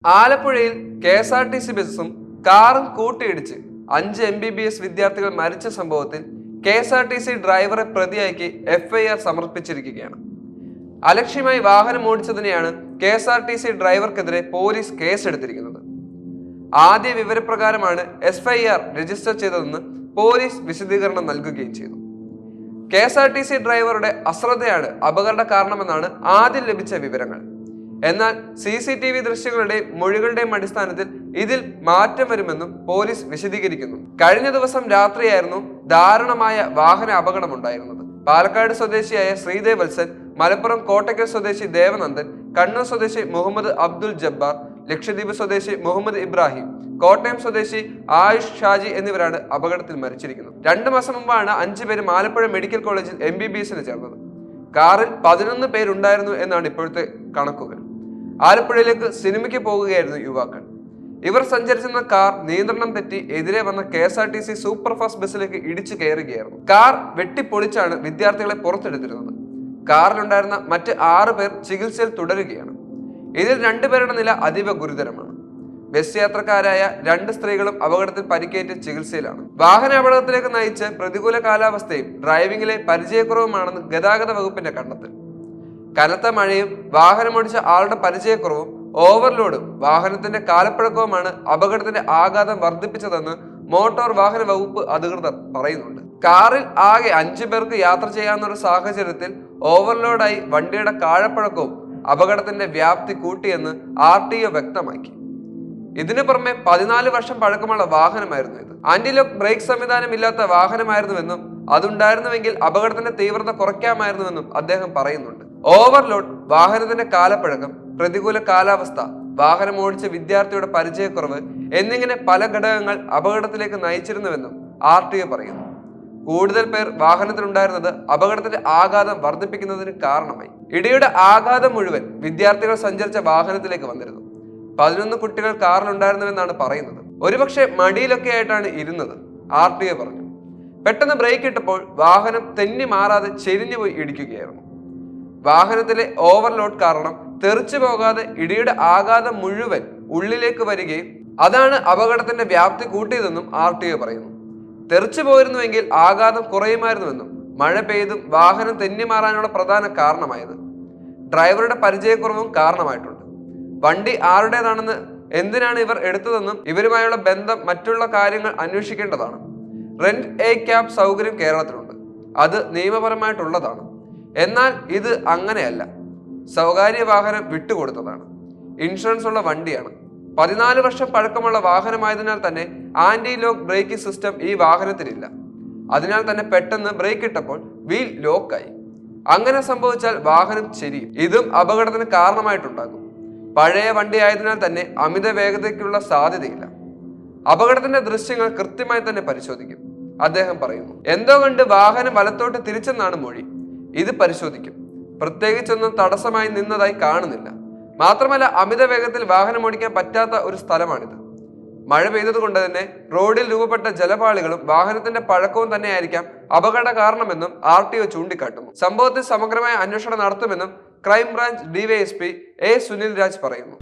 ആലപ്പുഴയിൽ KSRTC ബസും കാറും കൂട്ടിയിടിച്ച് 5 MBBS വിദ്യാർത്ഥികൾ മരിച്ച സംഭവത്തിൽ KSRTC ഡ്രൈവറെ പ്രതിയാക്കി FIR സമർപ്പിച്ചിരിക്കുകയാണ്. അലക്ഷ്യമായി വാഹനം ഓടിച്ചതിനെയാണ് KSRTC ഡ്രൈവർക്കെതിരെ പോലീസ് കേസെടുത്തിരിക്കുന്നത്. ആദ്യ വിവരപ്രകാരമാണ് FIR രജിസ്റ്റർ ചെയ്തതെന്ന് പോലീസ് വിശദീകരണം നൽകുകയും ചെയ്തു. KSRTC ഡ്രൈവറുടെ അശ്രദ്ധയാണ് അപകട കാരണമെന്നാണ് ആദ്യം ലഭിച്ച വിവരങ്ങൾ. എന്നാൽ CCTV ദൃശ്യങ്ങളുടെയും മൊഴികളുടെയും അടിസ്ഥാനത്തിൽ ഇതിൽ മാറ്റം വരുമെന്നും പോലീസ് വിശദീകരിക്കുന്നു. കഴിഞ്ഞ ദിവസം രാത്രിയായിരുന്നു ദാരുണമായ വാഹന അപകടമുണ്ടായിരുന്നത്. പാലക്കാട് സ്വദേശിയായ ശ്രീദേവ് വത്സൻ, മലപ്പുറം കോട്ടയ്ക്കൽ സ്വദേശി ദേവനന്ദൻ, കണ്ണൂർ സ്വദേശി മുഹമ്മദ് അബ്ദുൽ ജബ്ബാർ, ലക്ഷദ്വീപ് സ്വദേശി മുഹമ്മദ് ഇബ്രാഹിം, കോട്ടയം സ്വദേശി ആയുഷ് ഷാജി എന്നിവരാണ് അപകടത്തിൽ മരിച്ചിരിക്കുന്നത്. 2 മാസം മുമ്പാണ് 5 പേരും ആലപ്പുഴ മെഡിക്കൽ കോളേജിൽ MBBSന് ചേർന്നത്. കാറിൽ 11 പേരുണ്ടായിരുന്നു എന്നാണ് ഇപ്പോഴത്തെ കണക്കുകൾ. ആലപ്പുഴയിലേക്ക് സിനിമയ്ക്ക് പോകുകയായിരുന്നു യുവാക്കൾ. ഇവർ സഞ്ചരിച്ചിരുന്ന കാർ നിയന്ത്രണം തെറ്റി എതിരെ വന്ന KSRTC സൂപ്പർ ഫാസ്റ്റ് ബസ്സിലേക്ക് ഇടിച്ചു കയറുകയായിരുന്നു. കാർ വെട്ടിപ്പൊളിച്ചാണ് വിദ്യാർത്ഥികളെ പുറത്തെടുത്തിരുന്നത്. കാറിലുണ്ടായിരുന്ന മറ്റ് 6 പേർ ചികിത്സയിൽ തുടരുകയാണ്. ഇതിൽ 2 പേരുടെ നില അതീവ ഗുരുതരമാണ്. ബസ് യാത്രക്കാരായ 2 സ്ത്രീകളും അപകടത്തിൽ പരിക്കേറ്റ് ചികിത്സയിലാണ്. വാഹന അപകടത്തിലേക്ക് നയിച്ച് പ്രതികൂല കാലാവസ്ഥയും ഡ്രൈവിംഗിലെ പരിചയക്കുറവുമാണെന്ന് ഗതാഗത വകുപ്പിന്റെ കണ്ടെത്തൽ. കനത്ത മഴയും വാഹനമോടിച്ച ആളുടെ പരിചയക്കുറവും ഓവർലോഡും വാഹനത്തിന്റെ കാലപ്പഴക്കവുമാണ് അപകടത്തിന്റെ ആഘാതം വർദ്ധിപ്പിച്ചതെന്ന് മോട്ടോർ വാഹന വകുപ്പ് അധികൃതർ പറയുന്നുണ്ട്. കാറിൽ ആകെ 5 പേർക്ക് യാത്ര ചെയ്യാവുന്ന ഒരു സാഹചര്യത്തിൽ ഓവർലോഡായി വണ്ടിയുടെ കാലപ്പഴക്കവും അപകടത്തിന്റെ വ്യാപ്തി കൂട്ടിയെന്ന് RTO വ്യക്തമാക്കി. ഇതിനു പുറമെ 14 വർഷം പഴക്കമുള്ള വാഹനമായിരുന്നു ഇത്. ആന്റിലോക്ക് ബ്രേക്ക് സംവിധാനം ഇല്ലാത്ത വാഹനമായിരുന്നുവെന്നും അതുണ്ടായിരുന്നുവെങ്കിൽ അപകടത്തിന്റെ തീവ്രത കുറയ്ക്കാമായിരുന്നുവെന്നും അദ്ദേഹം പറയുന്നുണ്ട്. ഓവർലോഡ്, വാഹനത്തിന്റെ കാലപ്പഴക്കം, പ്രതികൂല കാലാവസ്ഥ, വാഹനം ഓടിച്ച വിദ്യാർത്ഥിയുടെ പരിചയക്കുറവ് എന്നിങ്ങനെ പല ഘടകങ്ങൾ അപകടത്തിലേക്ക് നയിച്ചിരുന്നുവെന്നും RTO പറയുന്നു. കൂടുതൽ പേർ വാഹനത്തിലുണ്ടായിരുന്നത് അപകടത്തിന്റെ ആഘാതം വർദ്ധിപ്പിക്കുന്നതിന് കാരണമായി. ഇടിയുടെ ആഘാതം മുഴുവൻ വിദ്യാർത്ഥികൾ സഞ്ചരിച്ച വാഹനത്തിലേക്ക് വന്നിരുന്നു. 11 കുട്ടികൾ കാറിലുണ്ടായിരുന്നുവെന്നാണ് പറയുന്നത്. ഒരുപക്ഷെ മടിയിലൊക്കെ ആയിട്ടാണ് ഇരുന്നത്, RTO പറഞ്ഞു. പെട്ടെന്ന് ബ്രേക്ക് ഇട്ടപ്പോൾ വാഹനം തെന്നി മാറാതെ ചെരിഞ്ഞുപോയി ഇടിക്കുകയായിരുന്നു. വാഹനത്തിലെ ഓവർലോഡ് കാരണം തെറിച്ചു പോകാതെ ഇടിയുടെ ആഘാതം മുഴുവൻ ഉള്ളിലേക്ക് വരികയും അതാണ് അപകടത്തിന്റെ വ്യാപ്തി കൂട്ടിയതെന്നും RTO പറയുന്നു. തെറിച്ചു പോയിരുന്നുവെങ്കിൽ ആഘാതം കുറയുമായിരുന്നുവെന്നും മഴ പെയ്തും വാഹനം തെന്നി മാറാനുള്ള പ്രധാന കാരണമായത്. ഡ്രൈവറുടെ പരിചയക്കുറവും കാരണമായിട്ടുണ്ട്. വണ്ടി ആരുടേതാണെന്ന്, എന്തിനാണ് ഇവർ എടുത്തതെന്നും ഇവരുമായുള്ള ബന്ധം, മറ്റുള്ള കാര്യങ്ങൾ അന്വേഷിക്കേണ്ടതാണ്. റെന്റ് എ ക്യാബ് സൗകര്യം കേരളത്തിലുണ്ട്. അത് നിയമപരമായിട്ടുള്ളതാണ്. എന്നാൽ ഇത് അങ്ങനെയല്ല. സ്വകാര്യ വാഹനം വിട്ടുകൊടുത്തതാണ്. ഇൻഷുറൻസ് ഉള്ള വണ്ടിയാണ്. 14 വർഷം പഴക്കമുള്ള വാഹനമായതിനാൽ തന്നെ ആന്റി ലോക്ക് ബ്രേക്കിംഗ് സിസ്റ്റം ഈ വാഹനത്തിലില്ല. അതിനാൽ തന്നെ പെട്ടെന്ന് ബ്രേക്ക് ഇട്ടപ്പോൾ വീൽ ലോക്കായി. അങ്ങനെ സംഭവിച്ചാൽ വാഹനം ചെരിയും. ഇതും അപകടത്തിന് കാരണമായിട്ടുണ്ടാകും. പഴയ വണ്ടി ആയതിനാൽ തന്നെ അമിത വേഗതയ്ക്കുള്ള സാധ്യതയില്ല. അപകടത്തിന്റെ ദൃശ്യങ്ങൾ കൃത്യമായി തന്നെ പരിശോധിക്കും, അദ്ദേഹം പറയുന്നു. എന്തോ കണ്ട് വാഹനം വലത്തോട്ട് തിരിച്ചെന്നാണ് മൊഴി. ഇത് പരിശോധിക്കും. പ്രത്യേകിച്ചൊന്നും തടസ്സമായി നിന്നതായി കാണുന്നില്ല. മാത്രമല്ല, അമിത വേഗത്തിൽ വാഹനം ഓടിക്കാൻ പറ്റാത്ത ഒരു സ്ഥലമാണിത്. മഴ പെയ്തതുകൊണ്ട് തന്നെ റോഡിൽ രൂപപ്പെട്ട ജലപാളികളും വാഹനത്തിന്റെ പഴക്കവും തന്നെയായിരിക്കാം അപകട കാരണമെന്നും RTO ചൂണ്ടിക്കാട്ടുന്നു. സംഭവത്തിൽ സമഗ്രമായ അന്വേഷണം നടത്തുമെന്നും crime branch DYSP A Sunil Raj പറയുന്നു.